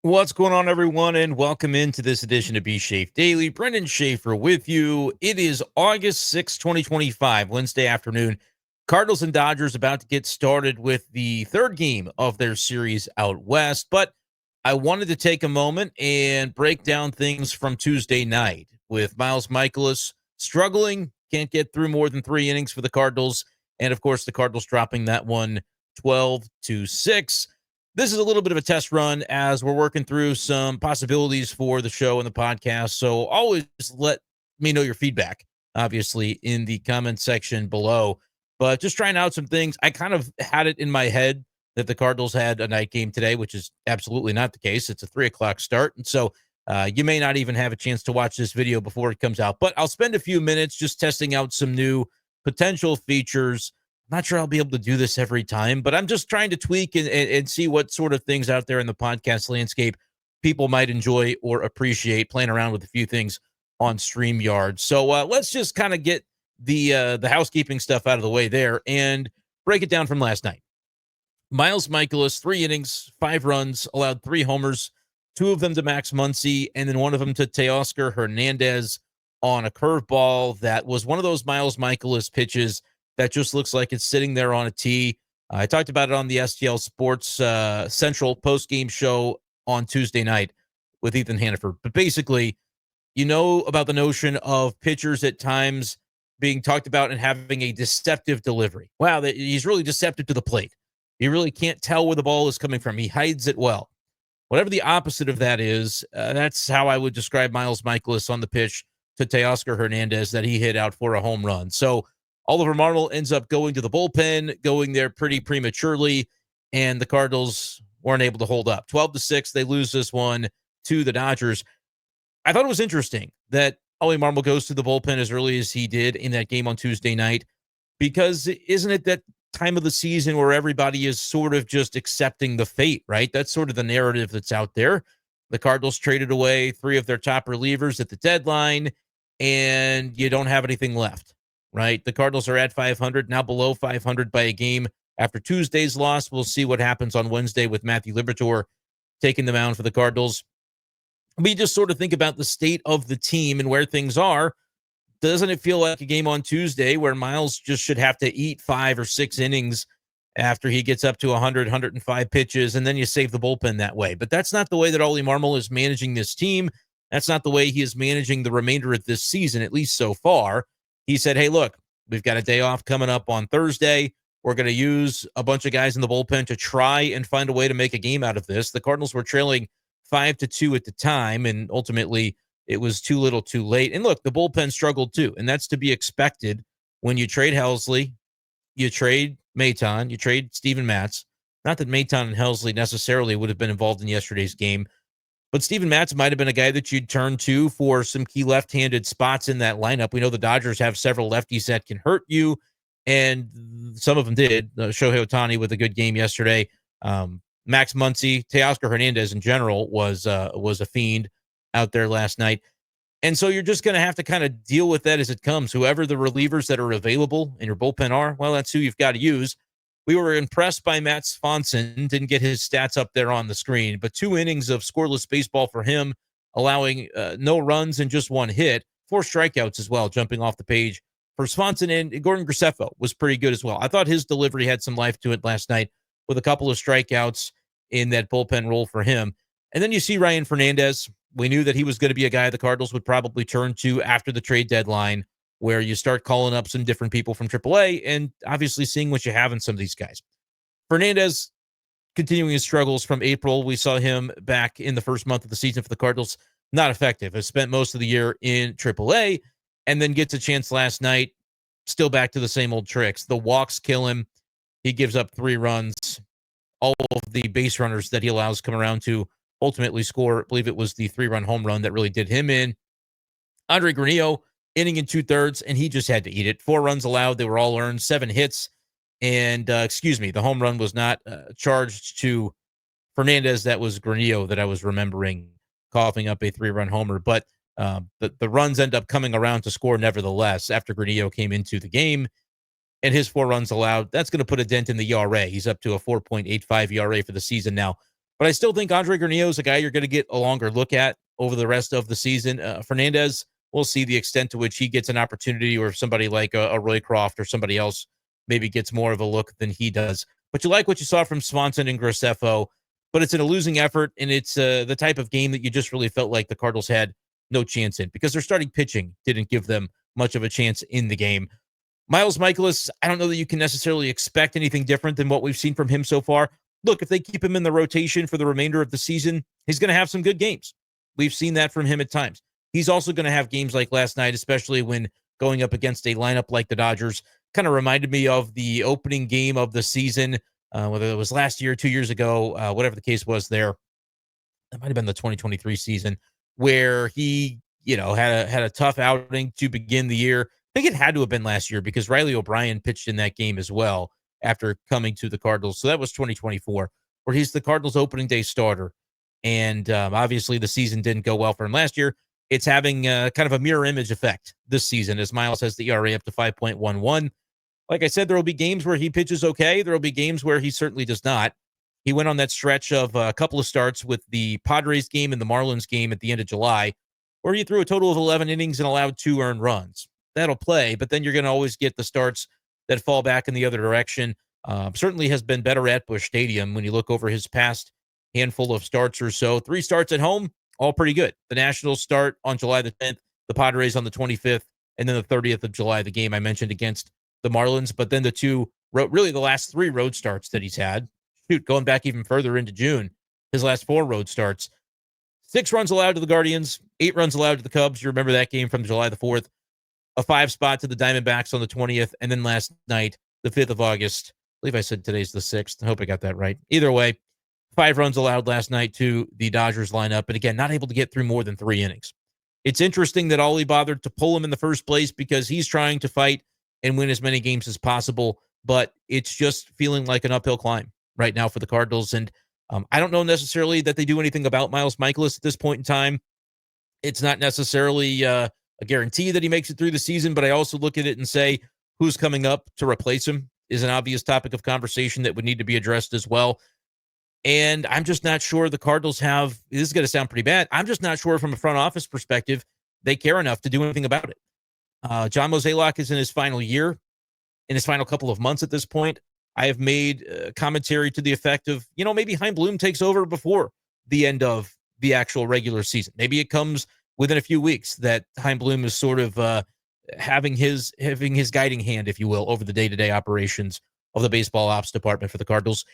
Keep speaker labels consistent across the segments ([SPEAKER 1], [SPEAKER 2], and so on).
[SPEAKER 1] What's going on, everyone, and welcome into this edition of b-schaeff Daily. Brenden Schaeffer with you. It is August 6, 2025, Wednesday afternoon. Cardinals and Dodgers about to get started with the third game of their series out west, but I wanted to take a moment and break down things from Tuesday night with Miles Mikolas struggling, can't get through more than 3 innings for the Cardinals, and of course the Cardinals dropping that one 12-6. This is a little bit of a test run as we're working through some possibilities for the show and the podcast. So always let me know your feedback, obviously, in the comment section below. But just trying out some things. I kind of had it in my head that the Cardinals had a night game today, which is absolutely not the case. It's a 3 o'clock start. And so you may not even have a chance to watch this video before it comes out. But I'll spend a few minutes just testing out some new potential features. Not sure I'll be able to do this every time, but I'm just trying to tweak and see what sort of things out there in the podcast landscape people might enjoy or appreciate, playing around with a few things on StreamYard. So let's just kind of get the housekeeping stuff out of the way there and break it down from last night. Miles Mikolas, 3 innings, 5 runs, allowed 3 homers, 2 of them to Max Muncy, and then 1 of them to Teoscar Hernandez on a curveball that was one of those Miles Mikolas pitches that just looks like it's sitting there on a tee. I talked about it on the STL Sports Central post-game show on Tuesday night with Ethan Hannaford. But basically, you know about the notion of pitchers at times being talked about and having a deceptive delivery. Wow, he's really deceptive to the plate. You really can't tell where the ball is coming from. He hides it well. Whatever the opposite of that is, that's how I would describe Miles Mikolas on the pitch to Teoscar Hernandez that he hit out for a home run. So Oliver Marmol ends up going to the bullpen, going there pretty prematurely, and the Cardinals weren't able to hold up. 12-6, they lose this one to the Dodgers. I thought it was interesting that Ollie Marmol goes to the bullpen as early as he did in that game on Tuesday night, because isn't it that time of the season where everybody is sort of just accepting the fate, right? That's sort of the narrative that's out there. The Cardinals traded away 3 of their top relievers at the deadline, and you don't have anything left. Right? The Cardinals are at 500, now below 500 by a game after Tuesday's loss. We'll see what happens on Wednesday with Matthew Liberatore taking the mound for the Cardinals. We just sort of think about the state of the team and where things are. Doesn't it feel like a game on Tuesday where Miles just should have to eat 5 or 6 innings after he gets up to 100, 105 pitches, and then you save the bullpen that way? But that's not the way that Ollie Marmol is managing this team. That's not the way he is managing the remainder of this season, at least so far. He said, hey, look, we've got a day off coming up on Thursday. We're going to use a bunch of guys in the bullpen to try and find a way to make a game out of this. The Cardinals were trailing 5-2 at the time, and ultimately it was too little too late. And look, the bullpen struggled too, and that's to be expected when you trade Helsley, you trade Maton, you trade Steven Matz. Not that Maton and Helsley necessarily would have been involved in yesterday's game, but Steven Matz might have been a guy that you'd turn to for some key left-handed spots in that lineup. We know the Dodgers have several lefties that can hurt you, and some of them did. Shohei Ohtani with a good game yesterday. Max Muncy, Teoscar Hernandez in general was a fiend out there last night. And so you're just going to have to kind of deal with that as it comes. Whoever the relievers that are available in your bullpen are, well, that's who you've got to use. We were impressed by Matt Swanson. Didn't get his stats up there on the screen, but 2 innings of scoreless baseball for him, allowing no runs and just 1 hit, 4 strikeouts as well, jumping off the page for Swanson. And Gordon Graceffo was pretty good as well. I thought his delivery had some life to it last night with a couple of strikeouts in that bullpen role for him. And then you see Ryan Fernandez. We knew that he was going to be a guy the Cardinals would probably turn to after the trade deadline, where you start calling up some different people from AAA and obviously seeing what you have in some of these guys. Fernandez continuing his struggles from April. We saw him back in the first month of the season for the Cardinals. Not effective. Has spent most of the year in AAA and then gets a chance last night. Still back to the same old tricks. The walks kill him. He gives up 3 runs. All of the base runners that he allows come around to ultimately score. I believe it was the 3-run home run that really did him in. Andre Granillo, inning and 2/3, and he just had to eat it. 4 runs allowed. They were all earned. 7 hits. And, the home run was not charged to Fernandez. That was Granillo that I was remembering coughing up a 3-run homer. But the runs end up coming around to score nevertheless after Granillo came into the game. And his 4 runs allowed, that's going to put a dent in the ERA. He's up to a 4.85 ERA for the season now. But I still think Andre Granillo is a guy you're going to get a longer look at over the rest of the season. Fernandez, we'll see the extent to which he gets an opportunity, or if somebody like a Roycroft or somebody else maybe gets more of a look than he does. But you like what you saw from Swanson and Graceffo, but it's in a losing effort, and it's the type of game that you just really felt like the Cardinals had no chance in because their starting pitching didn't give them much of a chance in the game. Miles Mikolas, I don't know that you can necessarily expect anything different than what we've seen from him so far. Look, if they keep him in the rotation for the remainder of the season, he's going to have some good games. We've seen that from him at times. He's also going to have games like last night, especially when going up against a lineup like the Dodgers. Kind of reminded me of the opening game of the season, whether it was last year, 2 years ago, whatever the case was there. That might have been the 2023 season, where he, had a tough outing to begin the year. I think it had to have been last year because Riley O'Brien pitched in that game as well after coming to the Cardinals. So that was 2024, where he's the Cardinals opening day starter. And obviously the season didn't go well for him last year. It's having kind of a mirror image effect this season as Miles has the ERA up to 5.11. Like I said, there will be games where he pitches okay. There will be games where he certainly does not. He went on that stretch of a couple of starts with the Padres game and the Marlins game at the end of July, where he threw a total of 11 innings and allowed 2 earned runs. That'll play, but then you're going to always get the starts that fall back in the other direction. Certainly has been better at Busch Stadium when you look over his past handful of starts or so. 3 starts at home, all pretty good. The Nationals start on July the 10th, the Padres on the 25th, and then the 30th of July, the game I mentioned against the Marlins. But then the last 3 road starts that he's had, going back even further into June, his last 4 road starts. 6 runs allowed to the Guardians, 8 runs allowed to the Cubs. You remember that game from July the 4th. A 5 spot to the Diamondbacks on the 20th, and then last night, the 5th of August. I believe I said today's the 6th. I hope I got that right. Either way, 5 runs allowed last night to the Dodgers lineup, and again, not able to get through more than 3 innings. It's interesting that Ollie bothered to pull him in the first place because he's trying to fight and win as many games as possible, but it's just feeling like an uphill climb right now for the Cardinals, and I don't know necessarily that they do anything about Miles Mikolas at this point in time. It's not necessarily a guarantee that he makes it through the season, but I also look at it and say who's coming up to replace him is an obvious topic of conversation that would need to be addressed as well. And I'm just not sure the Cardinals have, this is going to sound pretty bad, I'm just not sure from a front office perspective they care enough to do anything about it. John Mozeliak is in his final year, in his final couple of months at this point. I have made commentary to the effect of, maybe Chaim Bloom takes over before the end of the actual regular season. Maybe it comes within a few weeks that Chaim Bloom is sort of having his guiding hand, if you will, over the day-to-day operations of the baseball ops department for the Cardinals.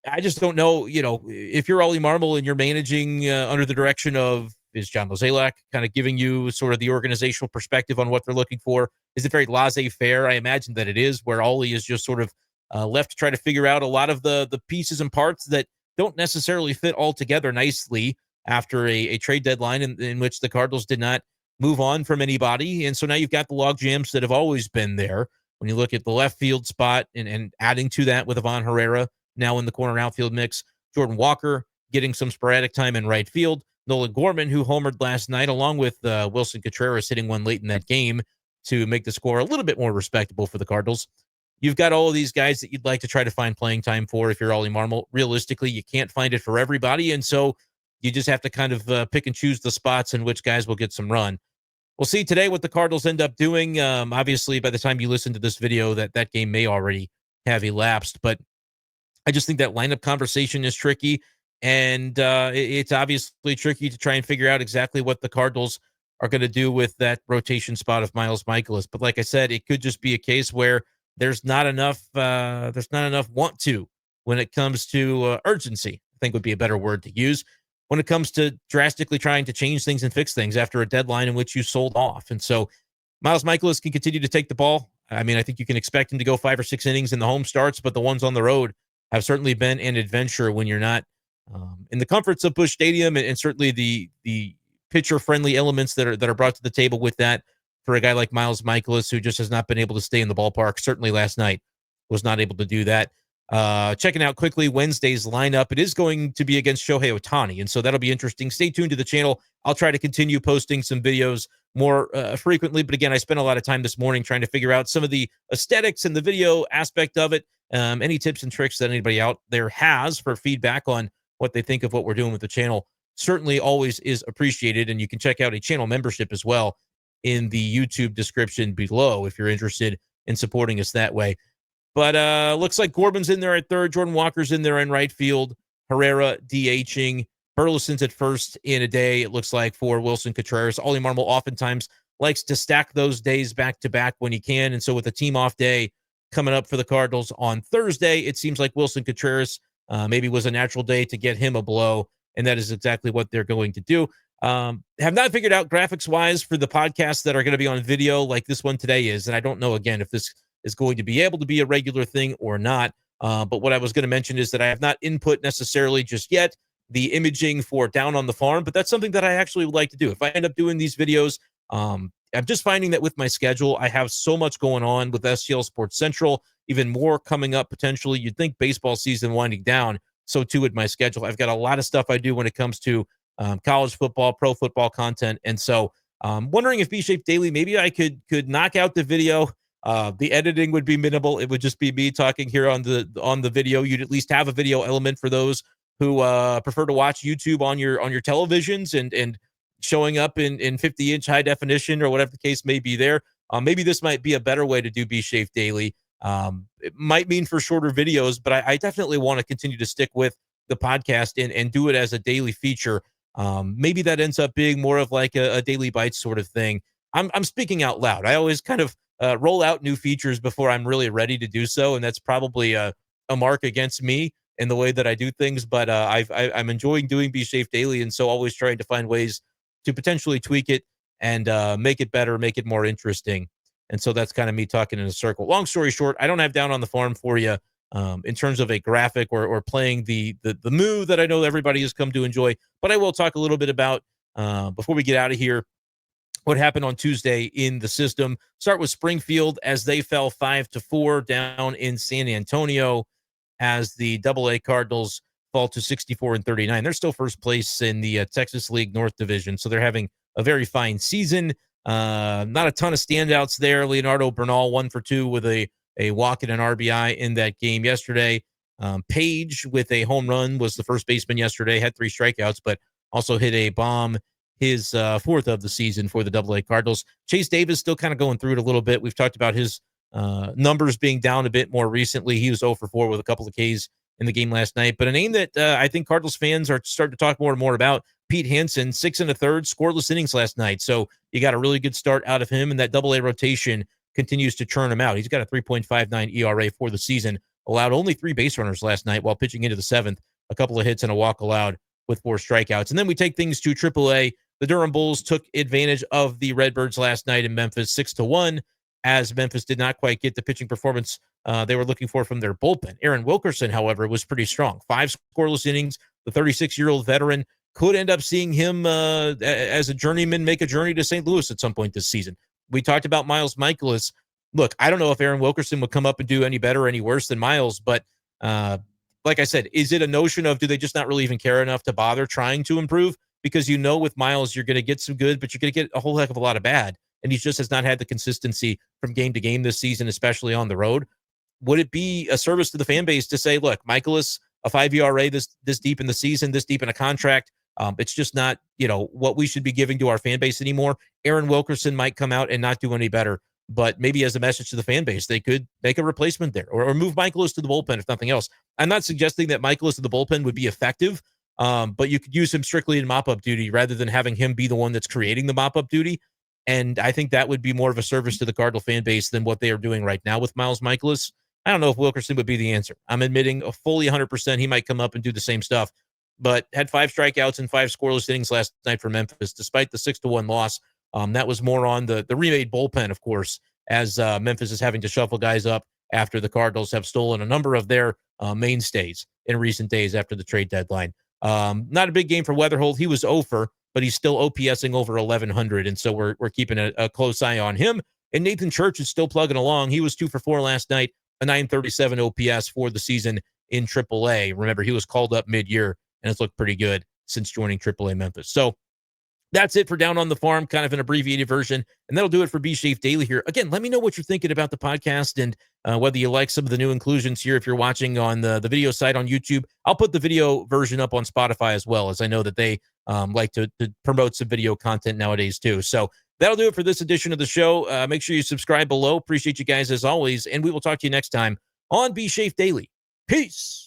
[SPEAKER 1] I just don't know, if you're Ollie Marmol and you're managing under the direction of, is John Mozeliak kind of giving you sort of the organizational perspective on what they're looking for? Is it very laissez-faire? I imagine that it is, where Ollie is just sort of left to try to figure out a lot of the pieces and parts that don't necessarily fit all together nicely after a trade deadline in which the Cardinals did not move on from anybody. And so now you've got the log jams that have always been there. When you look at the left field spot and adding to that with Ivan Herrera now in the corner outfield mix, Jordan Walker getting some sporadic time in right field, Nolan Gorman, who homered last night, along with Wilson Contreras hitting one late in that game to make the score a little bit more respectable for the Cardinals. You've got all of these guys that you'd like to try to find playing time for if you're Ollie Marmol. Realistically, you can't find it for everybody, and so you just have to kind of pick and choose the spots in which guys will get some run. We'll see today what the Cardinals end up doing. Obviously, by the time you listen to this video, that game may already have elapsed, but I just think that lineup conversation is tricky, and it's obviously tricky to try and figure out exactly what the Cardinals are going to do with that rotation spot of Miles Mikolas. But like I said, it could just be a case where there's not enough want to when it comes to urgency, I think would be a better word to use, when it comes to drastically trying to change things and fix things after a deadline in which you sold off. And so Miles Mikolas can continue to take the ball. I mean, I think you can expect him to go 5 or 6 innings in the home starts, but the ones on the road have certainly been an adventure when you're not in the comforts of Busch Stadium, and certainly the pitcher-friendly elements that are brought to the table with that for a guy like Miles Mikolas, who just has not been able to stay in the ballpark. Certainly last night was not able to do that. Checking out quickly Wednesday's lineup. It is going to be against Shohei Ohtani, and so that'll be interesting. Stay tuned to the channel. I'll try to continue posting some videos more frequently. But again, I spent a lot of time this morning trying to figure out some of the aesthetics and the video aspect of it. Any tips and tricks that anybody out there has for feedback on what they think of what we're doing with the channel certainly always is appreciated. And you can check out a channel membership as well in the YouTube description below if you're interested in supporting us that way. But looks like Corbin's in there at third. Jordan Walker's in there in right field. Herrera DHing. Burleson's at first in a day, it looks like, for Wilson Contreras. Ollie Marmol oftentimes likes to stack those days back to back when he can. And so with a team off day coming up for the Cardinals on Thursday, it seems like Wilson Contreras maybe was a natural day to get him a blow. And that is exactly what they're going to do. Have not figured out graphics-wise for the podcasts that are going to be on video like this one today is. And I don't know, again, if this is going to be able to be a regular thing or not. But what I was going to mention is that I have not input necessarily just yet the imaging for Down on the Farm, but that's something that I actually would like to do. If I end up doing these videos, I'm just finding that with my schedule, I have so much going on with STL Sports Central, even more coming up potentially. You'd think baseball season winding down, so too with my schedule. I've got a lot of stuff I do when it comes to college football, pro football content. And so wondering if B-Shape Daily, maybe I could knock out the video. The editing would be minimal. It would just be me talking here on the video. You'd at least have a video element for those who prefer to watch YouTube on your televisions and showing up in 50-inch high definition or whatever the case may be there. Maybe this might be a better way to do B-Shape Daily. It might mean for shorter videos, but I definitely want to continue to stick with the podcast and do it as a daily feature. Maybe that ends up being more of like a Daily Bites sort of thing. I'm speaking out loud. I always kind of roll out new features before I'm really ready to do so, and that's probably a mark against me in the way that I do things. But I'm enjoying doing B-Shape Daily, and so always trying to find ways to potentially tweak it and make it better, make it more interesting. And so that's kind of me talking in a circle. Long story short, I don't have Down on the Farm for you in terms of a graphic or playing the move that I know everybody has come to enjoy. But I will talk a little bit about, before we get out of here, what happened on Tuesday in the system. Start with Springfield as they fell 5-4 down in San Antonio as the AA Cardinals fall to 64-39. They're still first place in the Texas League North Division, so they're having a very fine season. Not a ton of standouts there. Leonardo Bernal 1 for 2 with a walk and an RBI in that game yesterday. Page with a home run was the first baseman yesterday, had 3 strikeouts, but also hit a bomb, his fourth of the season for the AA Cardinals. Chase Davis still kind of going through it a little bit. We've talked about his numbers being down a bit more recently. He was 0 for 4 with a couple of Ks in the game last night. But a name that I think Cardinals fans are starting to talk more and more about, Pete Hansen, 6 1/3 scoreless innings last night. So you got a really good start out of him, and that AA rotation continues to churn him out. He's got a 3.59 ERA for the season, allowed only 3 base runners last night while pitching into the 7th, a couple of hits and a walk allowed with 4 strikeouts. And then we take things to AAA. The Durham Bulls took advantage of the Redbirds last night in Memphis 6-1, as Memphis did not quite get the pitching performance they were looking for from their bullpen. Aaron Wilkerson, however, was pretty strong. 5 scoreless innings. The 36-year-old veteran could end up seeing him as a journeyman make a journey to St. Louis at some point this season. We talked about Miles Mikolas. Look, I don't know if Aaron Wilkerson would come up and do any better or any worse than Miles, but like I said, is it a notion of do they just not really even care enough to bother trying to improve? Because you know with Miles, you're going to get some good, but you're going to get a whole heck of a lot of bad. And he just has not had the consistency from game to game this season, especially on the road. Would it be a service to the fan base to say, look, Mikolas, a 5 ERA this deep in the season, this deep in a contract, it's just not, what we should be giving to our fan base anymore. Aaron Wilkerson might come out and not do any better, but maybe as a message to the fan base, they could make a replacement there or move Mikolas to the bullpen, if nothing else. I'm not suggesting that Mikolas to the bullpen would be effective, but you could use him strictly in mop-up duty rather than having him be the one that's creating the mop-up duty. And I think that would be more of a service to the Cardinal fan base than what they are doing right now with Miles Mikolas. I don't know if Wilkerson would be the answer. I'm admitting a fully 100% he might come up and do the same stuff, but had 5 strikeouts and 5 scoreless innings last night for Memphis, despite the 6-1 loss. That was more on the remade bullpen, of course, as Memphis is having to shuffle guys up after the Cardinals have stolen a number of their mainstays in recent days after the trade deadline. Not a big game for Weatherholt. He was 0 for, but he's still OPSing over 1,100, and so we're keeping a close eye on him. And Nathan Church is still plugging along. He was 2 for 4 last night, a 937 OPS for the season in AAA. Remember, he was called up mid-year, and it's looked pretty good since joining AAA Memphis. So that's it for Down on the Farm, kind of an abbreviated version. And that'll do it for B-Schaeff Daily here. Again, let me know what you're thinking about the podcast and whether you like some of the new inclusions here. If you're watching on the video site on YouTube, I'll put the video version up on Spotify as well, as I know that they like to promote some video content nowadays too. So that'll do it for this edition of the show. Make sure you subscribe below. Appreciate you guys as always. And we will talk to you next time on B-Schaeff Daily. Peace.